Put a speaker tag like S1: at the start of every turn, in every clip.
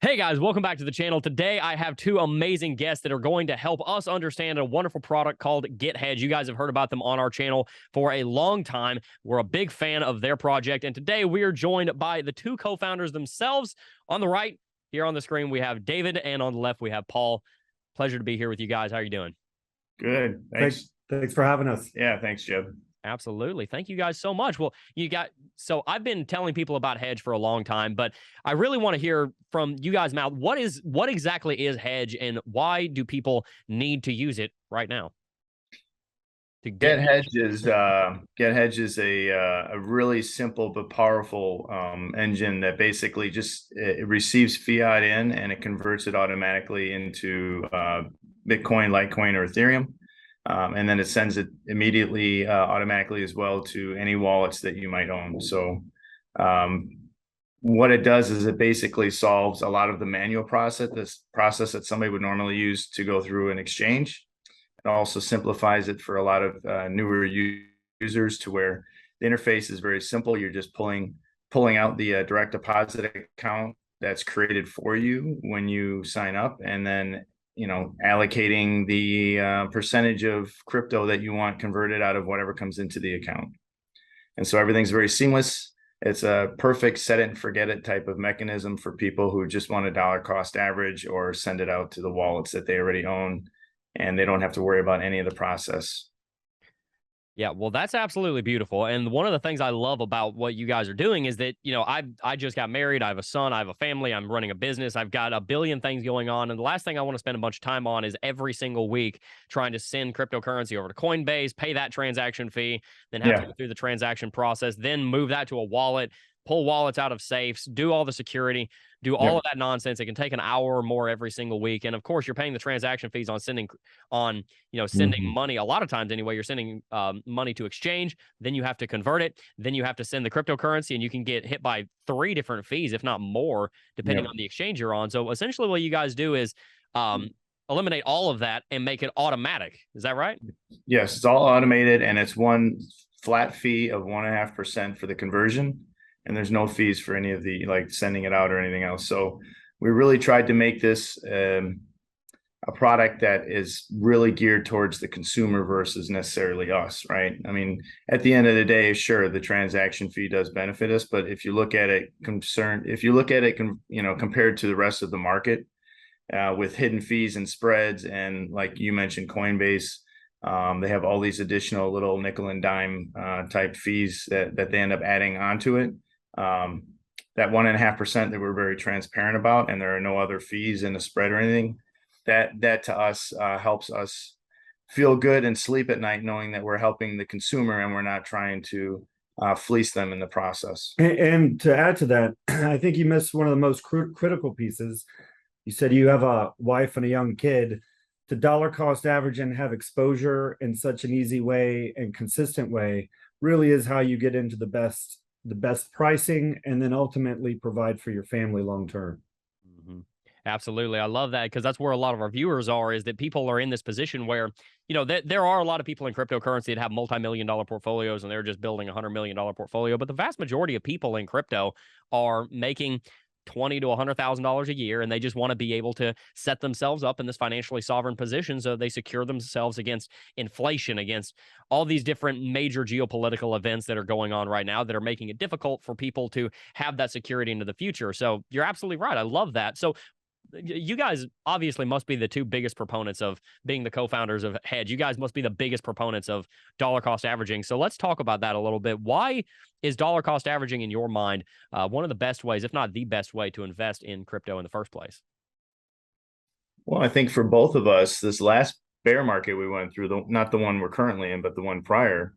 S1: Hey guys, welcome back to the channel. Today I have two amazing guests that are going to help us understand a wonderful product called Get Hedge. You guys have heard about them on our channel for a long time. We're a big fan of their project, and today we are joined by the two co-founders themselves. On the right, here on the screen, we have David, and on the left, we have Paul. Pleasure to be here with you guys. How are you doing?
S2: Good. Thanks.
S3: Thanks for having us.
S2: Yeah, thanks, Jeb.
S1: Absolutely. Thank you guys so much. Well, so I've been telling people about Hedge for a long time, but I really want to hear from you guys' mouth. What exactly is Hedge, and why do people need to use it right now?
S2: Get Hedge is a really simple but powerful engine that basically just it receives fiat in and it converts it automatically into Bitcoin, Litecoin, or Ethereum. And then it sends it immediately automatically as well to any wallets that you might own. So what it does is it basically solves a lot of the manual process, this process that somebody would normally use to go through an exchange. It also simplifies it for a lot of newer users to where the interface is very simple. You're just pulling out the direct deposit account that's created for you when you sign up, and then allocating the percentage of crypto that you want converted out of whatever comes into the account. And so everything's very seamless. It's a perfect set it and forget it type of mechanism for people who just want a dollar cost average or send it out to the wallets that they already own, and they don't have to worry about any of the process.
S1: Yeah, well, that's absolutely beautiful. And one of the things I love about what you guys are doing is that, I just got married. I have a son. I have a family. I'm running a business. I've got a billion things going on. And the last thing I want to spend a bunch of time on is every single week trying to send cryptocurrency over to Coinbase, pay that transaction fee, then have to go through the transaction process, then move that to a wallet, pull wallets out of safes, do all the security, do all of that nonsense. It can take an hour or more every single week. And of course, you're paying the transaction fees on sending money. A lot of times anyway, you're sending money to exchange, then you have to convert it, then you have to send the cryptocurrency, and you can get hit by 3 different fees, if not more, depending on the exchange you're on. So essentially what you guys do is eliminate all of that and make it automatic. Is that right?
S2: Yes, it's all automated, and it's one flat fee of 1.5% for the conversion. And there's no fees for any of the sending it out or anything else. So we really tried to make this a product that is really geared towards the consumer versus necessarily us, right? I mean, at the end of the day, sure, the transaction fee does benefit us, but if you look at it compared to the rest of the market, with hidden fees and spreads, and like you mentioned, Coinbase, they have all these additional little nickel and dime type fees that they end up adding onto it. That 1.5% that we're very transparent about, and there are no other fees in the spread or anything, that to us helps us feel good and sleep at night knowing that we're helping the consumer and we're not trying to fleece them in the process.
S3: And to add to that, I think you missed one of the most critical pieces. You said you have a wife and a young kid. To dollar cost average and have exposure in such an easy way and consistent way really is how you get into the best pricing, and then ultimately provide for your family long term.
S1: Absolutely. I love that, because that's where a lot of our viewers are, is that people are in this position where, there are a lot of people in cryptocurrency that have multi-million-dollar portfolios and they're just building $100 million portfolio. But the vast majority of people in crypto are making $20,000 to $100,000 a year, and they just want to be able to set themselves up in this financially sovereign position so they secure themselves against inflation, against all these different major geopolitical events that are going on right now that are making it difficult for people to have that security into the future. So you're absolutely right. I love that. So you guys obviously must be the two biggest proponents of being the co-founders of Hedge. You guys must be the biggest proponents of dollar cost averaging. So let's talk about that a little bit. Why is dollar cost averaging, in your mind, one of the best ways, if not the best way, to invest in crypto in the first place?
S2: Well, I think for both of us, this last bear market we went through, not the one we're currently in, but the one prior,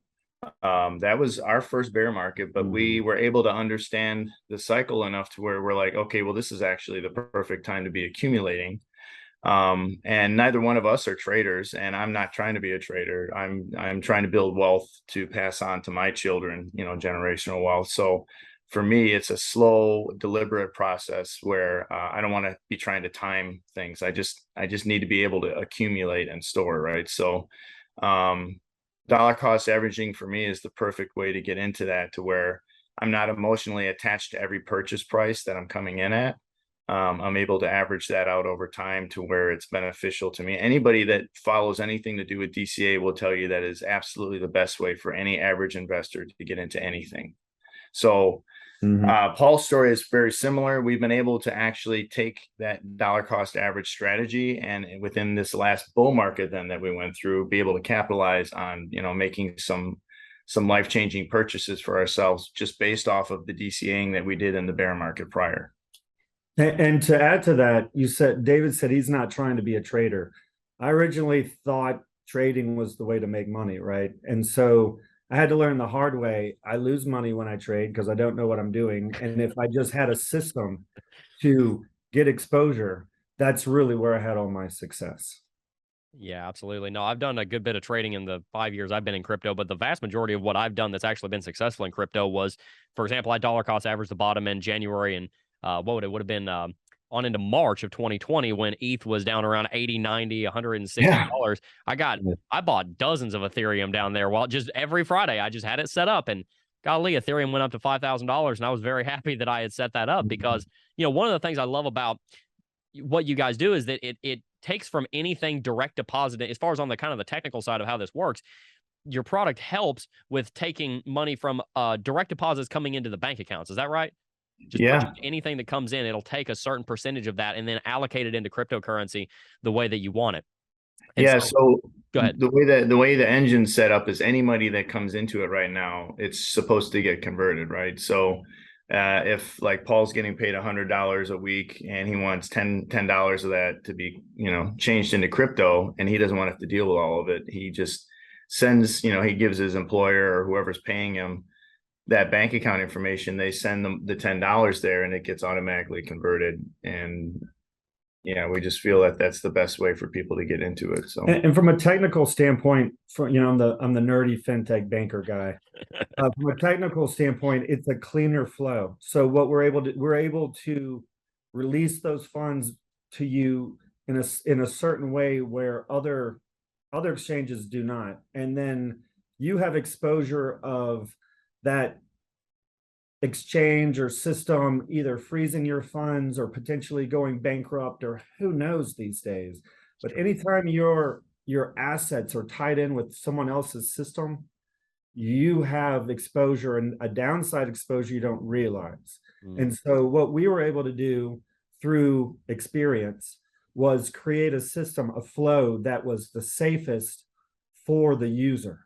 S2: that was our first bear market, but we were able to understand the cycle enough to where we're like, okay, well, this is actually the perfect time to be accumulating. And neither one of us are traders, and I'm not trying to be a trader. I'm trying to build wealth to pass on to my children, generational wealth. So for me, it's a slow, deliberate process where I don't want to be trying to time things. I just need to be able to accumulate and store, right? So dollar cost averaging for me is the perfect way to get into that, to where I'm not emotionally attached to every purchase price that I'm coming in at. I'm able to average that out over time to where it's beneficial to me. Anybody that follows anything to do with DCA will tell you that is absolutely the best way for any average investor to get into anything. So Paul's story is very similar. We've been able to actually take that dollar cost average strategy, and within this last bull market then that we went through, be able to capitalize on, making some life-changing purchases for ourselves just based off of the DCAing that we did in the bear market prior.
S3: And to add to that, David said he's not trying to be a trader. I originally thought trading was the way to make money, right? And so I had to learn the hard way. I lose money when I trade because I don't know what I'm doing. And if I just had a system to get exposure, that's really where I had all my success.
S1: Yeah, absolutely. No, I've done a good bit of trading in the 5 years I've been in crypto, but the vast majority of what I've done that's actually been successful in crypto was, for example, I dollar cost averaged the bottom in January, and what would have been on into March of 2020 when ETH was down around 80, 90, $160. I bought dozens of Ethereum down there. Well, just every Friday, I just had it set up, and golly, Ethereum went up to $5,000, and I was very happy that I had set that up because, one of the things I love about what you guys do is that it takes from anything direct deposit, as far as on the kind of the technical side of how this works. Your product helps with taking money from direct deposits coming into the bank accounts. Is that right? Just anything that comes in, it'll take a certain percentage of that and then allocate it into cryptocurrency the way that you want it. And
S2: so
S1: go ahead.
S2: The way the engine's set up is any money that comes into it right now, it's supposed to get converted, right? So if like Paul's getting paid $100 a week and he wants $10 of that to be, changed into crypto, and he doesn't want to have to deal with all of it, he just sends, he gives his employer or whoever's paying him that bank account information. They send them the $10 there, and it gets automatically converted. And we just feel that that's the best way for people to get into it. So,
S3: and from a technical standpoint, I'm the nerdy fintech banker guy. From a technical standpoint, it's a cleaner flow. So what we're able to release those funds to you in a certain way where other exchanges do not, and then you have exposure of that exchange or system either freezing your funds or potentially going bankrupt, or who knows these days. But anytime your assets are tied in with someone else's system, you have exposure, and a downside exposure you don't realize. And so what we were able to do through experience was create a system, a flow that was the safest for the user.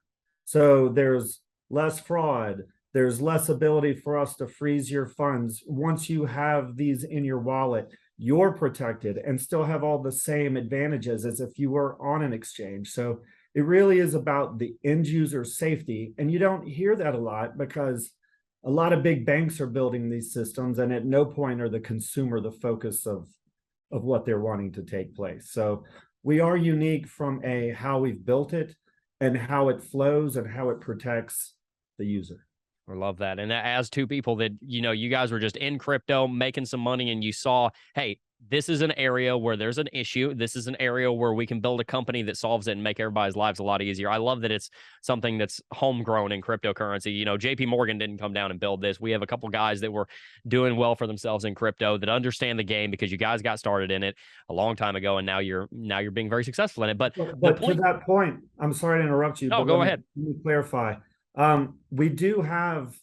S3: So there's less fraud, there's less ability for us to freeze your funds. Once you have these in your wallet, you're protected and still have all the same advantages as if you were on an exchange. So it really is about the end user safety. And you don't hear that a lot because a lot of big banks are building these systems, and at no point are the consumer the focus of what they're wanting to take place. So we are unique from how we've built it and how it flows and how it protects the user.
S1: I love that. And as two people that, you guys were just in crypto making some money, and you saw, hey, this is an area where there's an issue. This is an area where we can build a company that solves it and make everybody's lives a lot easier. I love that it's something that's homegrown in cryptocurrency. JP Morgan didn't come down and build this. We have a couple guys that were doing well for themselves in crypto that understand the game because you guys got started in it a long time ago, and now you're being very successful in it. But
S3: to that point, I'm sorry to interrupt you.
S1: No, go ahead.
S3: Let me clarify. We do have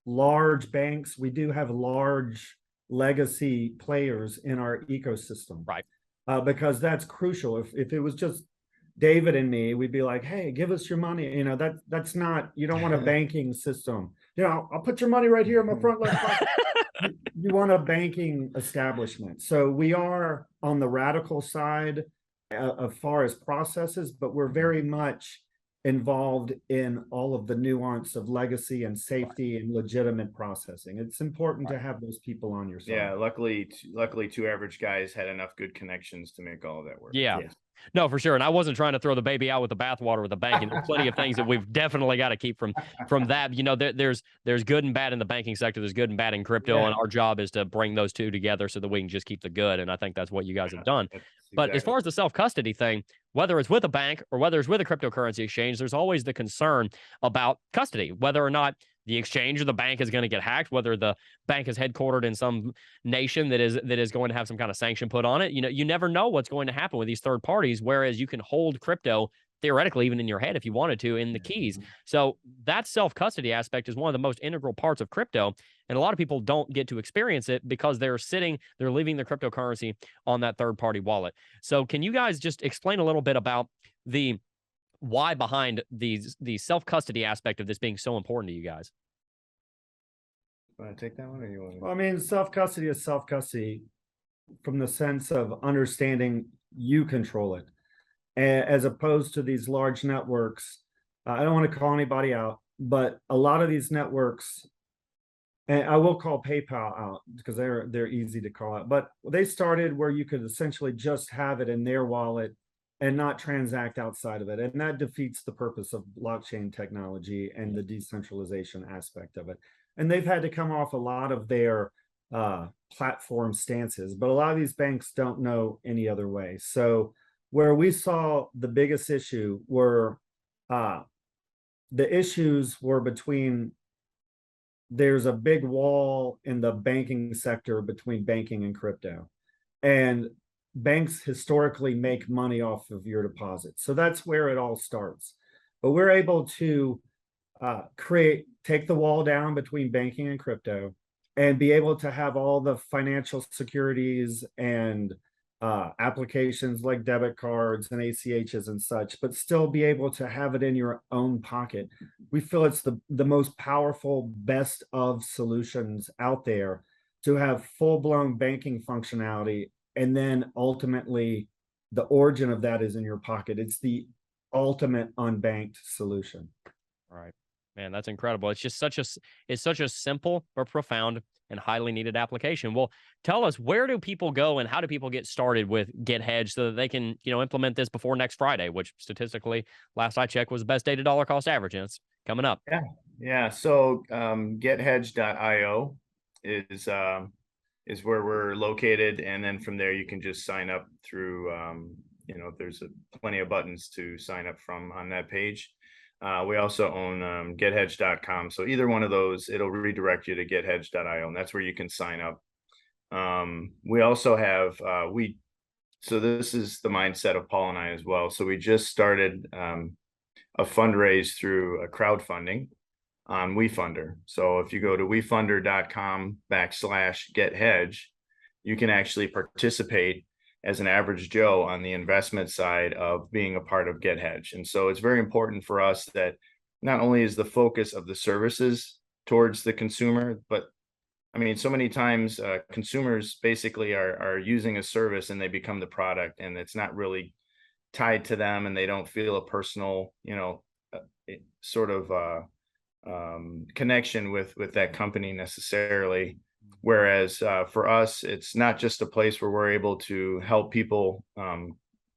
S3: large banks. We do have large legacy players in our ecosystem,
S1: right?
S3: Because that's crucial. If it was just David and me, we'd be like, hey, give us your money. That's not, you don't want a banking system. I'll put your money right here in my front left. You want a banking establishment. So we are on the radical side as far as processes, but we're very much involved in all of the nuance of legacy and safety and legitimate processing. It's important to have those people on your side.
S2: Yeah, luckily two average guys had enough good connections to make all of that work.
S1: Yeah. No, for sure. And I wasn't trying to throw the baby out with the bathwater with the banking. There's plenty of things that we've definitely got to keep from that. There's good and bad in the banking sector. There's good and bad in crypto. And our job is to bring those two together so that we can just keep the good. And I think that's what you guys have done. But as far as the self-custody thing, whether it's with a bank or whether it's with a cryptocurrency exchange, there's always the concern about custody, whether or not the exchange or the bank is going to get hacked, whether the bank is headquartered in some nation that is going to have some kind of sanction put on it. You never know what's going to happen with these third parties, whereas you can hold crypto theoretically even in your head if you wanted to in the keys. So that self-custody aspect is one of the most integral parts of crypto, and a lot of people don't get to experience it because they're leaving their cryptocurrency on that third party wallet. So can you guys just explain a little bit about the why behind the self-custody aspect of this being so important to you guys?
S2: Want to take that one, or you want
S3: Well, I mean, self-custody is self-custody from the sense of understanding you control it, as opposed to these large networks. I don't want to call anybody out, but a lot of these networks, and I will call PayPal out because they're easy to call out, but they started where you could essentially just have it in their wallet and not transact outside of it. And that defeats the purpose of blockchain technology and the decentralization aspect of it. And they've had to come off a lot of their platform stances, but a lot of these banks don't know any other way. So where we saw the biggest issue were the issues were between, there's a big wall in the banking sector between banking and crypto. And banks historically make money off of your deposits. So that's where it all starts. But we're able to take the wall down between banking and crypto and be able to have all the financial securities and applications like debit cards and ACHs and such, but still be able to have it in your own pocket. We feel it's the most powerful, best of solutions out there to have full-blown banking functionality. And then ultimately the origin of that is in your pocket. It's the ultimate unbanked solution.
S1: All right, man, that's incredible. It's such a simple but profound and highly needed application. Well, tell us, where do people go and how do people get started with Get Hedge so that they can, implement this before next Friday, which statistically, last I checked, was the best day to dollar cost average, and it's coming up.
S2: Yeah. So gethedge.io is where we're located, and then from there you can just sign up through. There's plenty of buttons to sign up from on that page. We also own gethedge.com. So either one of those, it'll redirect you to gethedge.io, and that's where you can sign up. We also have, so this is the mindset of Paul and I as well. So we just started a fundraise through a crowdfunding on WeFunder. So if you go to wefunder.com/gethedge, you can actually participate as an average Joe on the investment side of being a part of Get Hedge. And so it's very important for us that not only is the focus of the services towards the consumer, but I mean, so many times consumers basically are using a service and they become the product, and it's not really tied to them, and they don't feel a personal, sort of connection with that company necessarily. Whereas for us, it's not just a place where we're able to help people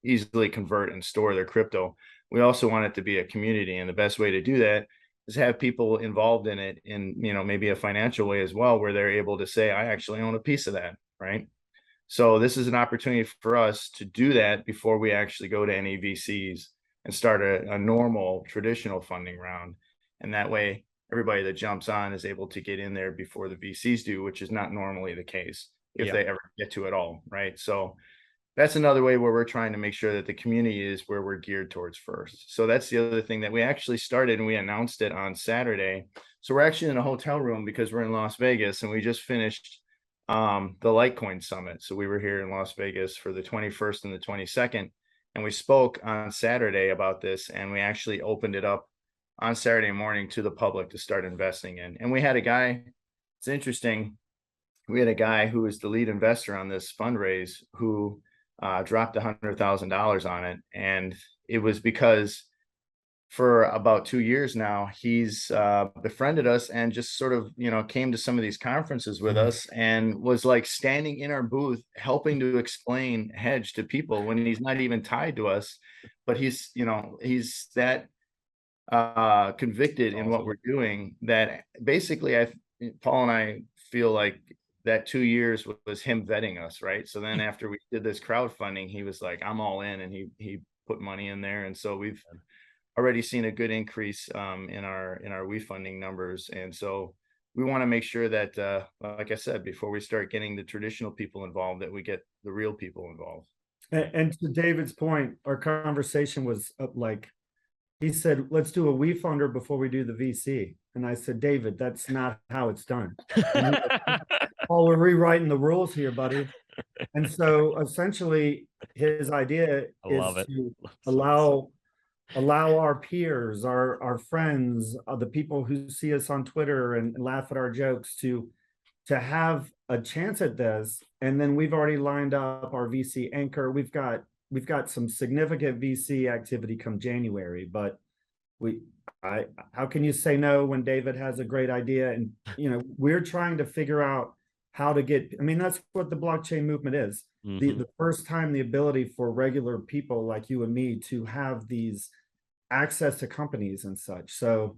S2: easily convert and store their crypto. We also want it to be a community, and the best way to do that is have people involved in it in, maybe a financial way as well, where they're able to say, I actually own a piece of that, right? So this is an opportunity for us to do that before we actually go to any VCs and start a normal traditional funding round. And that way, everybody that jumps on is able to get in there before the VCs do, which is not normally the case if they ever get to it all, right? So that's another way where we're trying to make sure that the community is where we're geared towards first. So that's the other thing that we actually started, and we announced it on Saturday. So we're actually in a hotel room because we're in Las Vegas, and we just finished the Litecoin Summit. So we were here in Las Vegas for the 21st and the 22nd, and we spoke on Saturday about this, and we actually opened it up on Saturday morning to the public to start investing in. And we had a guy, it's interesting, we had a guy who was the lead investor on this fundraise who dropped $100,000 on it. And it was because for about 2 years now, he's befriended us and just sort of, came to some of these conferences with us and was like standing in our booth, helping to explain Hedge to people when he's not even tied to us, but he's that convicted in what we're doing that basically Paul and I feel like that 2 years was him vetting us, right? So then after we did this crowdfunding, he was like, I'm all in, and he put money in there. And so already seen a good increase in our WeFunding numbers, and so we want to make sure that, like I said, before we start getting the traditional people involved, that we get the real people involved.
S3: And to David's point, our conversation was like, he said, let's do a WeFunder before we do the VC. And I said, David, that's not how it's done. And oh, we're rewriting the rules here, buddy. And so essentially his idea is to allow our peers, our friends, the people who see us on Twitter and laugh at our jokes to have a chance at this. And then we've already lined up our VC anchor. We've got some significant VC activity come January, but how can you say no when David has a great idea? And, you know, we're trying to figure out how to get, I mean, that's what the blockchain movement is. The first time the ability for regular people like you and me to have these access to companies and such. So,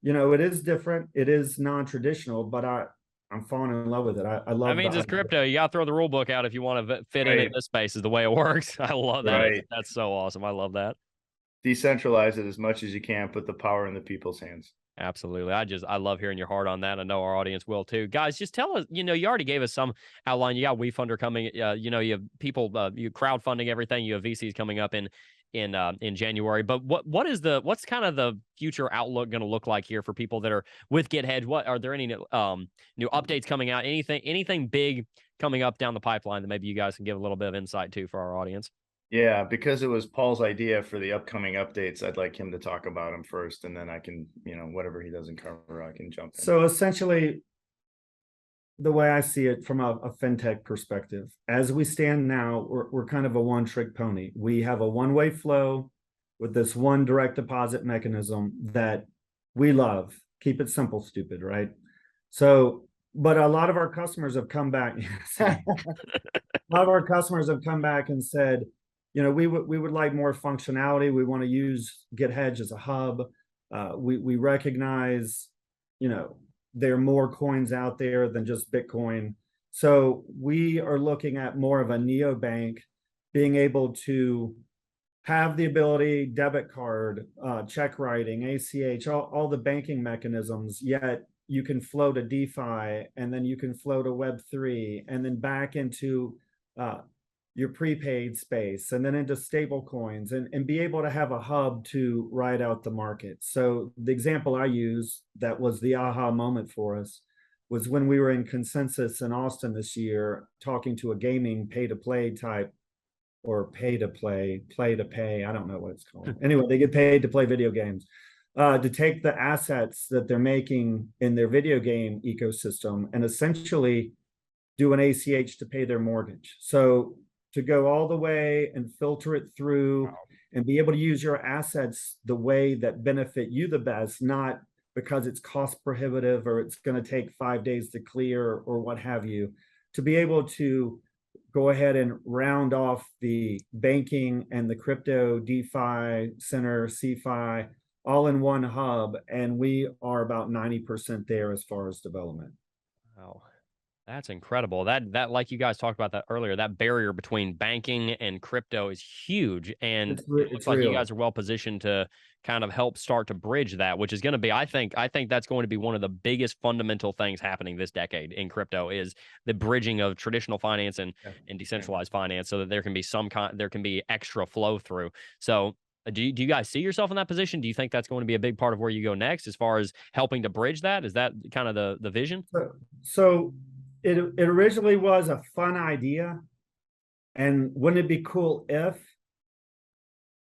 S3: you know, it is different. It is non-traditional, but I'm falling in love with it. I love
S1: that. Means it's crypto. You got to throw the rule book out if you want to fit in this space is the way it works. I love that. Right. That's so awesome. I love that.
S2: Decentralize it as much as you can, put the power in the people's hands.
S1: Absolutely. I love hearing your heart on that. I know our audience will too. Guys, just tell us, you know, you already gave us some outline. You got WeFunder coming, you know, you have people, you crowdfunding everything. You have VCs coming up in January. But what's kind of the future outlook going to look like here for people that are with Get Hedge? What are there any new updates coming out? Anything big coming up down the pipeline that maybe you guys can give a little bit of insight to for our audience?
S2: Yeah, because it was Paul's idea for the upcoming updates, I'd like him to talk about them first, and then I can, you know, whatever he doesn't cover, I can jump in.
S3: So essentially, the way I see it from a fintech perspective, as we stand now, we're kind of a one-trick pony. We have a one-way flow with this one direct deposit mechanism that we love. Keep it simple, stupid, right? So, but a lot of our customers have come back. A lot of our customers have come back and said, you know, we would like more functionality. We want to use Get Hedge as a hub. We recognize, you know, there are more coins out there than just Bitcoin. So we are looking at more of a neobank, being able to have the ability, debit card, check writing, ACH, all the banking mechanisms, yet you can flow to DeFi, and then you can flow to Web3, and then back into your prepaid space, and then into stable coins, and be able to have a hub to ride out the market. So the example I use that was the aha moment for us was when we were in Consensus in Austin this year, talking to a gaming pay-to-play type, or pay-to-play, play-to-pay, I don't know what it's called. Anyway, they get paid to play video games, to take the assets that they're making in their video game ecosystem and essentially do an ACH to pay their mortgage. So to go all the way and filter it through and be able to use your assets the way that benefit you the best, not because it's cost prohibitive or it's going to take 5 days to clear or what have you, to be able to go ahead and round off the banking and the crypto DeFi center, CeFi, all in one hub. And we are about 90% there as far as development.
S1: Wow. That's incredible. That like you guys talked about that earlier, that barrier between banking and crypto is huge. And it looks like you guys are well positioned to kind of help start to bridge that, which is going to be, I think that's going to be one of the biggest fundamental things happening this decade in crypto is the bridging of traditional finance and decentralized finance so that there can be extra flow through. So do you guys see yourself in that position? Do you think that's going to be a big part of where you go next as far as helping to bridge that? Is that kind of the vision?
S3: So it originally was a fun idea, and wouldn't it be cool if?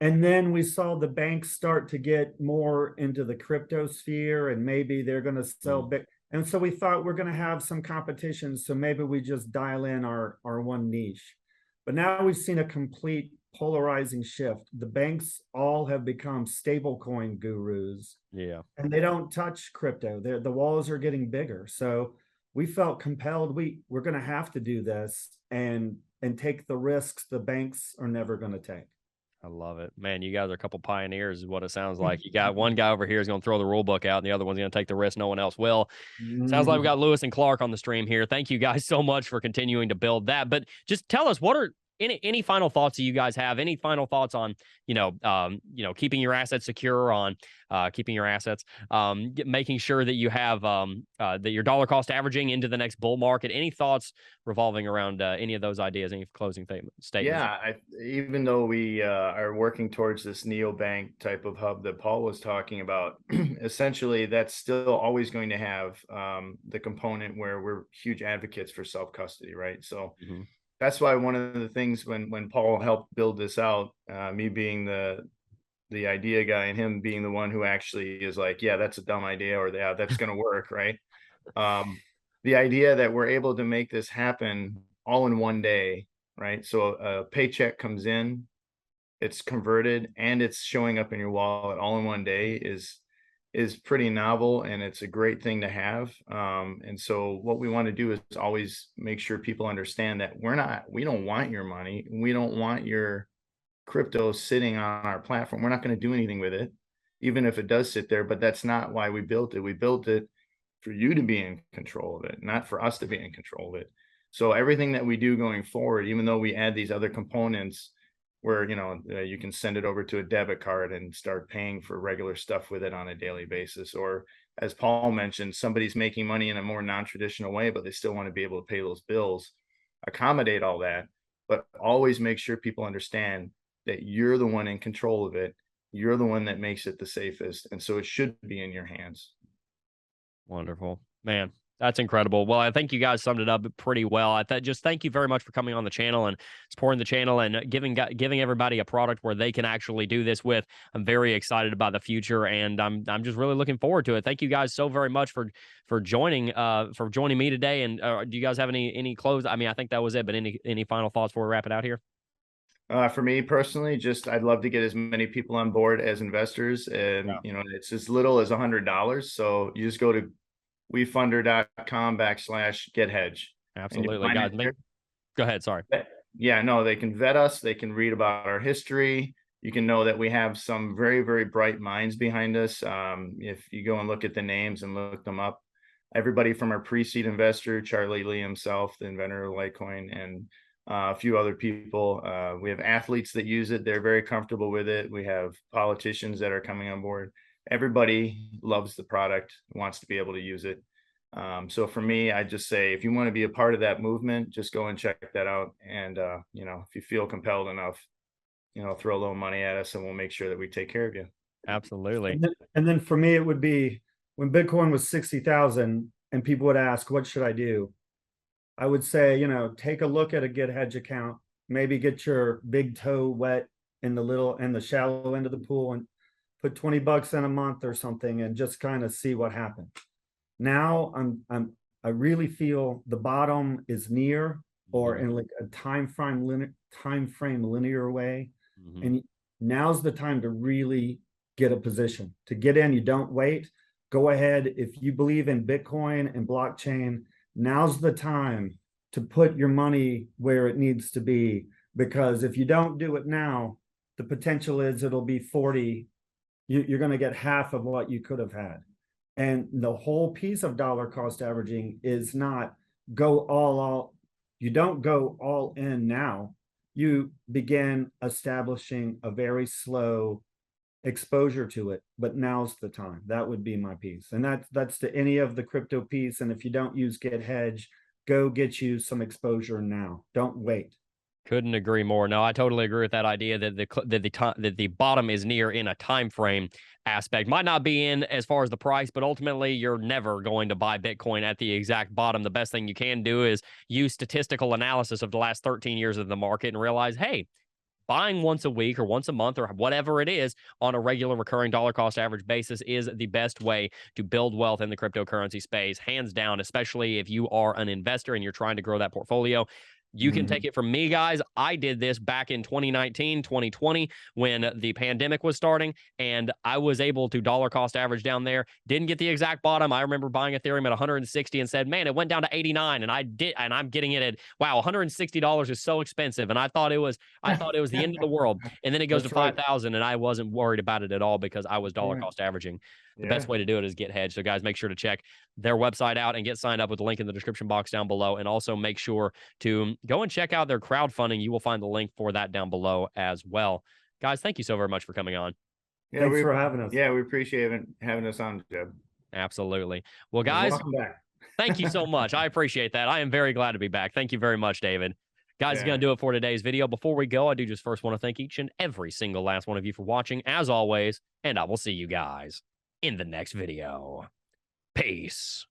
S3: And then we saw the banks start to get more into the crypto sphere, and maybe they're going to sell big. And so we thought we're going to have some competition, so maybe we just dial in our one niche. But now we've seen a complete polarizing shift. The banks all have become stablecoin gurus.
S1: Yeah.
S3: And they don't touch crypto. The walls are getting bigger. So we felt compelled, we're going to have to do this and take the risks the banks are never going to take.
S1: I love it, man. You guys are a couple pioneers is what it sounds like. You got one guy over here is going to throw the rule book out and the other one's going to take the risk no one else will. Sounds like we got Lewis and Clark on the stream here. Thank you guys so much for continuing to build that. But just tell us, what are any final thoughts that you guys have? Any final thoughts on, keeping your assets secure, on keeping your assets, making sure that you have that your dollar cost averaging into the next bull market? Any thoughts revolving around any of those ideas? Any closing statements?
S2: Yeah, even though we are working towards this neobank type of hub that Paul was talking about, essentially that's still always going to have the component where we're huge advocates for self-custody, right? So
S1: Mhm.
S2: that's why one of the things when Paul helped build this out, me being the idea guy and him being the one who actually is like, yeah, that's a dumb idea, or yeah, that's going to work, right? The idea that we're able to make this happen all in one day, right? So a paycheck comes in, it's converted, and it's showing up in your wallet all in one day is pretty novel, and it's a great thing to have. And so what we want to do is always make sure people understand that we don't want your money. We don't want your crypto sitting on our platform. We're not going to do anything with it, even if it does sit there, but that's not why we built it. We built it for you to be in control of it, not for us to be in control of it. So everything that we do going forward, even though we add these other components where, you can send it over to a debit card and start paying for regular stuff with it on a daily basis. Or as Paul mentioned, somebody's making money in a more non-traditional way, but they still want to be able to pay those bills, accommodate all that, but always make sure people understand that you're the one in control of it. You're the one that makes it the safest. And so it should be in your hands.
S1: Wonderful, man. That's incredible. Well, I think you guys summed it up pretty well. Just thank you very much for coming on the channel and supporting the channel and giving everybody a product where they can actually do this with. I'm very excited about the future, and I'm just really looking forward to it. Thank you guys so very much for joining me today. And do you guys have any close? I mean, I think that was it. But any final thoughts before we wrap it out here?
S2: For me personally, I'd love to get as many people on board as investors, and it's as little as $100. So you just go to wefunder.com/get hedge.
S1: Absolutely, guys. Go ahead. Sorry.
S2: Yeah, no, they can vet us. They can read about our history. You can know that we have some very, very bright minds behind us. If you go and look at the names and look them up, everybody from our pre-seed investor, Charlie Lee himself, the inventor of Litecoin, and a few other people. We have athletes that use it. They're very comfortable with it. We have politicians that are coming on board. Everybody loves the product, wants to be able to use it. So for me, I just say, if you want to be a part of that movement, just go and check that out. And, if you feel compelled enough, throw a little money at us and we'll make sure that we take care of you.
S1: Absolutely.
S3: And then for me, it would be when Bitcoin was 60,000 and people would ask, what should I do? I would say, take a look at a Get Hedge account, maybe get your big toe wet in the shallow end of the pool and put $20 in a month or something and just kind of see what happens. Now I really feel the bottom is near, or in like a time frame linear way. Mm-hmm. And now's the time to really get a position. To get in, you don't wait. Go ahead. If you believe in Bitcoin and blockchain, now's the time to put your money where it needs to be, because if you don't do it now, the potential is it'll be 40. You're going to get half of what you could have had. And the whole piece of dollar cost averaging is not go all. You don't go all in now. You begin establishing a very slow exposure to it, but now's the time. That would be my piece. And that's to any of the crypto piece. And if you don't use Get Hedge, go get you some exposure now. Don't wait.
S1: Couldn't agree more. No, I totally agree with that idea that the bottom is near in a time frame aspect. Might not be in as far as the price, but ultimately you're never going to buy Bitcoin at the exact bottom. The best thing you can do is use statistical analysis of the last 13 years of the market and realize, hey, buying once a week or once a month or whatever it is on a regular recurring dollar cost average basis is the best way to build wealth in the cryptocurrency space, hands down, especially if you are an investor and you're trying to grow that portfolio. You can take it from me, guys. I did this back in 2019, 2020, when the pandemic was starting, and I was able to dollar cost average down there. Didn't get the exact bottom. I remember buying Ethereum at 160 and said, man, it went down to 89, and I'm getting it at, wow, $160 is so expensive. And I thought it was the end of the world. And then it goes to 5,000, and I wasn't worried about it at all because I was dollar cost averaging. The best way to do it is Get Hedge. So guys, make sure to check their website out and get signed up with the link in the description box down below. And also make sure to go and check out their crowdfunding. You will find the link for that down below as well. Guys, thank you so very much for coming on.
S2: Yeah,
S3: Thanks for having us.
S2: Yeah, we appreciate having us on, Jeb.
S1: Absolutely. Well, guys,
S3: welcome back.
S1: Thank you so much. I appreciate that. I am very glad to be back. Thank you very much, David. Guys, it's going to do it for today's video. Before we go, I do just first want to thank each and every single last one of you for watching, as always, and I will see you guys in the next video. Peace.